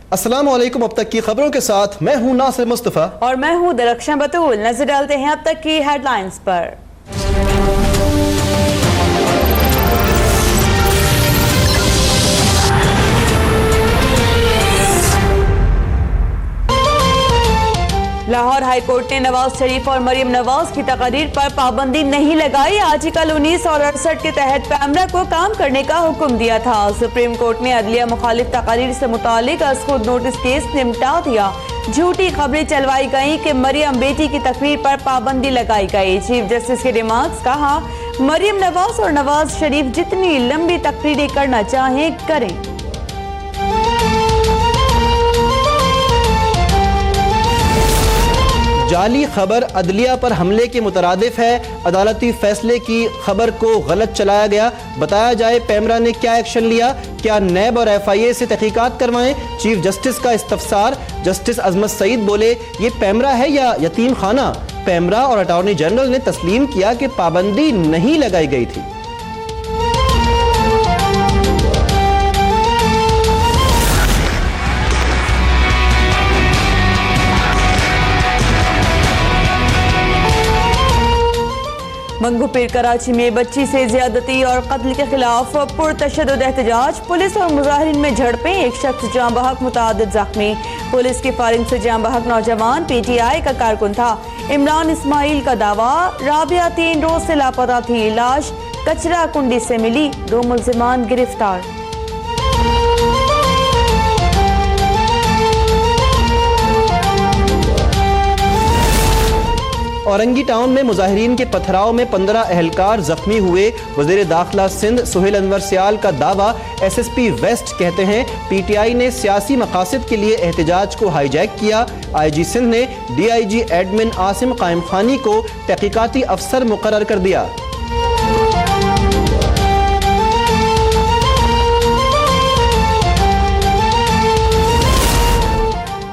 अस्सलाम वालेकुम। अब तक की खबरों के साथ मैं हूं नासिर मुस्तफ़ा और मैं हूं दरख्शां बतूल। नजर डालते हैं अब तक की हेडलाइंस पर। लाहौर हाई कोर्ट ने नवाज शरीफ और मरियम नवाज की तकरीर पर पाबंदी नहीं लगाई। आर्टिकल 19 और 68 के तहत पैमरा को काम करने का हुक्म दिया था। सुप्रीम कोर्ट ने अदलिया मुखालिफ तकरीर से मुतालिक खुद नोटिस केस निपटा दिया। झूठी खबरें चलवाई गई कि मरियम बेटी की तकरीर पर पाबंदी लगाई गई। चीफ जस्टिस के रिमार्क्स, कहा मरियम नवाज और नवाज शरीफ जितनी लंबी तकरीरें करना चाहें करें। जाली खबर अदलिया पर हमले के मुतरादिफ है। अदालती फैसले की खबर को गलत चलाया गया। बताया जाए पैमरा ने क्या एक्शन लिया, क्या नैब और FIA से तहकीकात करवाएं। चीफ जस्टिस का इस्तफसार। जस्टिस अजमत सईद बोले ये पैमरा है या यतीम खाना। पैमरा और अटॉर्नी जनरल ने तस्लीम किया कि पाबंदी नहीं लगाई गई थी। मंगूपीर कराची में बच्ची से ज्यादती और कत्ल के खिलाफ पुरतशद्दुद एहतजाज। पुलिस और मुजाहिरीन में झड़पें, एक शख्स जाँ बहक, मुतअद्दिद जख्मी। पुलिस की फायरिंग से जाँ बहक नौजवान PTI का कारकुन था। इमरान इस्माइल का दावा, राबिया 3 रोज से लापता थी। लाश कचरा कुंडी से मिली। 2 मुल्जिमान गिरफ्तार। औरंगी टाउन में मुजाहिरीन के पथराव में 15 अहलकार जख्मी हुए। वज़ीर दाखिला सिंध सुहेल अनवर सियाल का दावा। SSP वेस्ट कहते हैं PTI ने सियासी मकासद के लिए एहतजाज को हाईजैक किया। IG सिंध ने DIG एडमिन आसिम कायम खानी को तहकीकाती अफसर मुकर्रर कर दिया।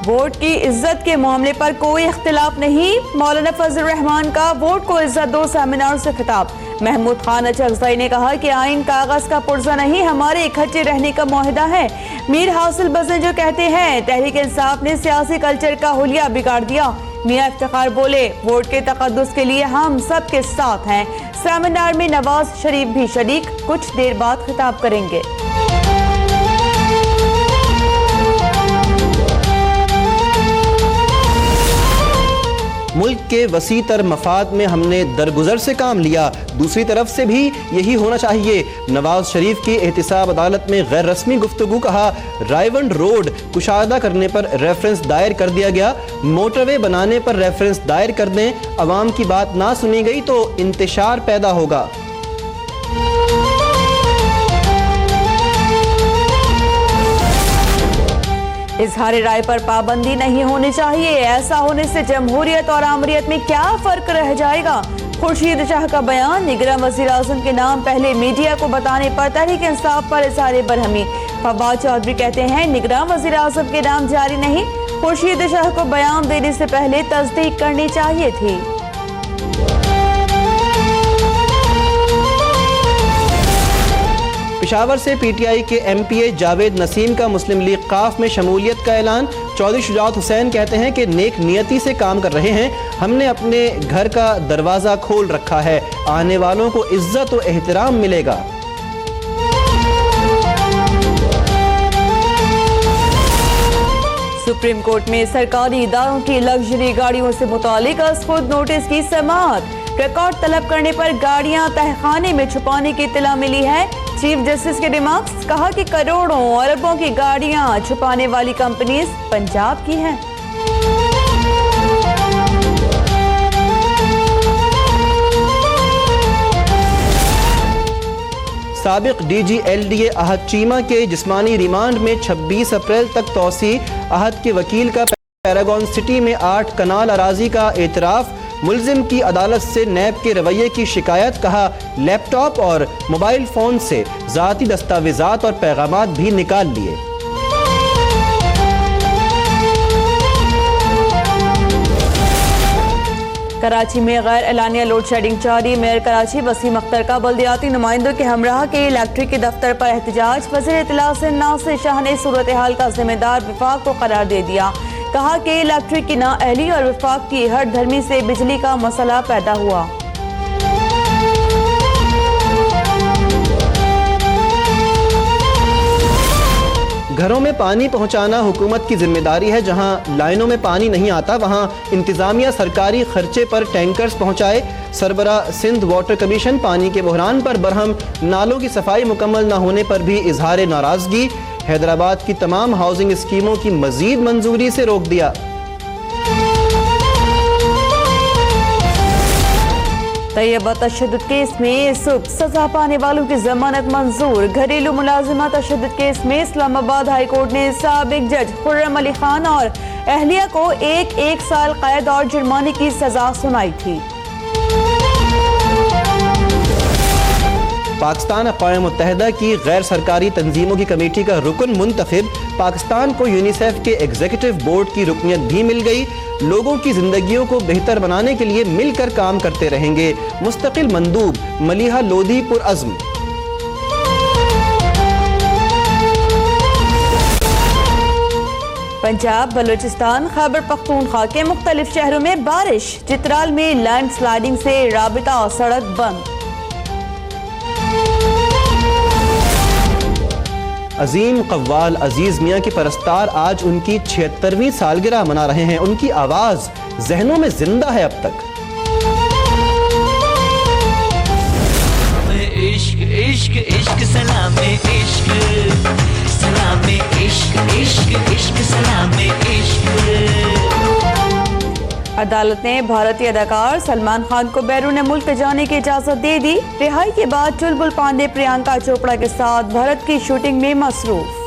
वोट की इज्जत के मामले पर कोई इख्तिलाफ नहीं। मौलाना फजल रहमान का वोट को इज्जत दो सेमिनार से खिताब। महमूद खान अचगज़ई ने कहा कि आइन कागज का पुर्जा नहीं, हमारे इकट्ठे रहने का मुआहिदा है। मीर हासिल बज़न जो कहते हैं तहरीक इंसाफ ने सियासी कल्चर का हुलिया बिगाड़ दिया। मियां इफ्तिखार बोले वोट के तकद्दुस के लिए हम सब के साथ हैं। सेमिनार में नवाज शरीफ भी शरीक, कुछ देर बाद खिताब करेंगे। मुल्क के वसी तर मफाद में हमने दरगुजर से काम लिया, दूसरी तरफ से भी यही होना चाहिए। नवाज शरीफ की एहतिसाब अदालत में गैर रस्मी गुफ्तगू। कहा रायवंड रोड कुशादा करने पर रेफरेंस दायर कर दिया गया। मोटरवे बनाने पर रेफरेंस दायर कर दें। अवाम की बात ना सुनी गई तो इंतशार पैदा होगा। इजहार राय पर पाबंदी नहीं होनी चाहिए। ऐसा होने से जमहूरियत और आमरीत में क्या फर्क रह जाएगा। खुर्शीद शाह का बयान। निगरान वज़ीर आज़म के नाम पहले मीडिया को बताने पर तहरीक इंसाफ पर इज़हार बरहमी। फवाद चौधरी कहते हैं निगरान वज़ीर आज़म के नाम जारी नहीं, खुर्शीद शाह को बयान देने से पहले तस्दीक करनी चाहिए थी। पेशावर से PTI के MPA जावेद नसीम का मुस्लिम लीग काफ में शमूलियत का ऐलान। चौधरी शुजात हुसैन कहते हैं कि नेक नियति से काम कर रहे हैं, हमने अपने घर का दरवाज़ा खोल रखा है, आने वालों को इज्जत और एहतराम मिलेगा। सुप्रीम कोर्ट में सरकारी इदारों की लग्जरी गाड़ियों से मुतालिक खुद नोटिस की समाअत। रिकॉर्ड तलब करने पर गाड़ियां तहखाने में छुपाने की इत्तला मिली है। चीफ जस्टिस के रिमार्क्स, कहा कि करोड़ों अरबों की गाड़ियां छुपाने वाली कंपनीज पंजाब की हैं। साबिक DG LDA अहद चीमा के जिस्मानी रिमांड में 26 अप्रैल तक तौसी। अहद के वकील का पैरागॉन सिटी में 8 कनाल अराजी का एतराफ़। मुल्जिम की अदालत से नैब के रवैये की शिकायत। कहा लैपटॉप और मोबाइल फ़ोन से ज़ाती दस्तावेज़ात और पैगामात भी निकाल लिए। कराची में गैर एलानिया लोड शेडिंग जारी। मेयर कराची वसीम अख्तर का बल्दियाती नुमाइंदों के हमराह के इलेक्ट्रिक के दफ्तर पर एहतजाज। वज़ीर इत्तला नासिर शाह ने सूरत हाल का जिम्मेदार विफाक को करार दे दिया। कहा कि इलेक्ट्रिक की नाअहली और विफाक की हर धर्मी से बिजली का मसला पैदा हुआ। घरों में पानी पहुंचाना हुकूमत की जिम्मेदारी है। जहां लाइनों में पानी नहीं आता वहां इंतजामिया सरकारी खर्चे पर टैंकर्स पहुंचाए। सरबरा सिंध वाटर कमीशन पानी के बहरान पर बरहम। नालों की सफाई मुकम्मल न होने पर भी इजहार नाराजगी। हैदराबाद की तमाम हाउसिंग स्कीमों की मजीद मंजूरी से रोक दिया। तैयबा तशद्दुद केस में सुबह सजा पाने वालों की जमानत मंजूर। घरेलू मुलाजिमा तशद्दुद केस में इस्लामाबाद हाई कोर्ट ने साबिक जज खुर्रम अली खान और अहलिया को एक साल कैद और जुर्माने की सजा सुनाई थी। पाकिस्तान अक़वाम मुत्तहिदा की गैर सरकारी तंजीमों की कमेटी का रुकन मुंतखब। पाकिस्तान को यूनिसेफ के एग्जीक्यूटिव बोर्ड की रुकनियत भी मिल गई। लोगों की जिंदगियों को बेहतर बनाने के लिए मिलकर काम करते रहेंगे। मुस्तकिल मंदूब मलिहा लोधी पुरअज़्म। पंजाब, बलूचिस्तान, खैबर पख्तूनख्वा के मुख्तलिफ शहरों में बारिश। चित्राल में लैंड स्लाइडिंग से राबिता और सड़क बंद। अजीम कव्वाल अजीज मियाँ के परस्तार आज उनकी 76वीं सालगिरह मना रहे हैं। उनकी आवाज जहनों में जिंदा है अब तक। इश्क इश्क इश्क सलामे इश्क सलामे इश्क इश्क इश्क सलामे इश्क। अदालत ने भारतीय अदाकार सलमान खान को बैरून मुल्क जाने की इजाजत दे दी। रिहाई के बाद चुलबुल पांडे प्रियंका चोपड़ा के साथ भारत की शूटिंग में मसरूफ।